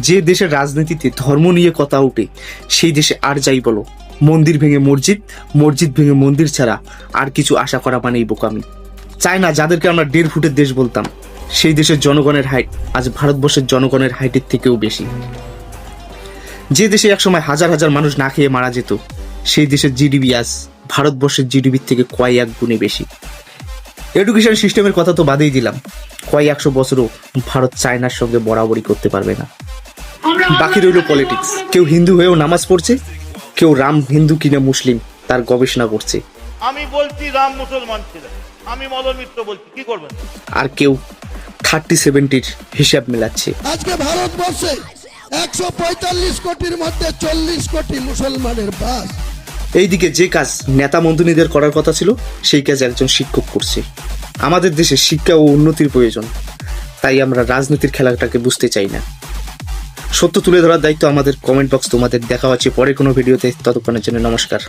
যে দেশের রাজনীতিতে ধর্ম নিয়ে কথা ওঠে সেই দেশে আর যাই বলো, মন্দির ভেঙে মসজিদ, মসজিদ ভেঙে মন্দির ছাড়া আর কিছু আশা করা মানেই বোকামি। চায়না, যাদেরকে আমরা 1.5 ফুটের দেশ বলতাম, সেই দেশের জনগণের হাইট আজ ভারতবর্ষের জনগণের হাইটের থেকেও বেশি। যে দেশে একসময় হাজার হাজার মানুষ না খেয়ে মারা যেত, সেই দেশের জিডিপি আজ ভারতবর্ষের জিডিপির থেকে কয়েক গুণে বেশি। এডুকেশন সিস্টেমের কথা তো বাদেই দিলাম, কয়েক 100 বছরও ভারত চায়নার সঙ্গে বরাবরই করতে পারবে না। বাকি রইল পলিটিক্স। কেউ হিন্দু হয়েও নামাজ পড়ছে, কেউ রাম হিন্দু কিনা মুসলিম তার গবেষণা করছে, আমি বলছি রাম মুসলমান ছিলেন, আমি মদন মিত্র বলছি, কি করবেন? আর কেউ 30-70 হিসাব মেলাচ্ছে। আজকে ভারতবর্ষে 145 কোটির মধ্যে 40 কোটি মুসলমানের বাস। এইদিকে যে কাজ নেতা মন্ত্রীদের করার কথা ছিল, সেই কাজ একজন শিক্ষক করছে। আমাদের দেশে শিক্ষা ও উন্নতির প্রয়োজন, তাই আমরা রাজনীতির খেলাটাকে বুঝতে চাই না। সত্য তুলে ধরার দায়িত্ব আমাদের। কমেন্ট বক্স তোমাদের। দেখা হচ্ছে পরে কোনো ভিডিওতে, ততক্ষণের জন্য নমস্কার।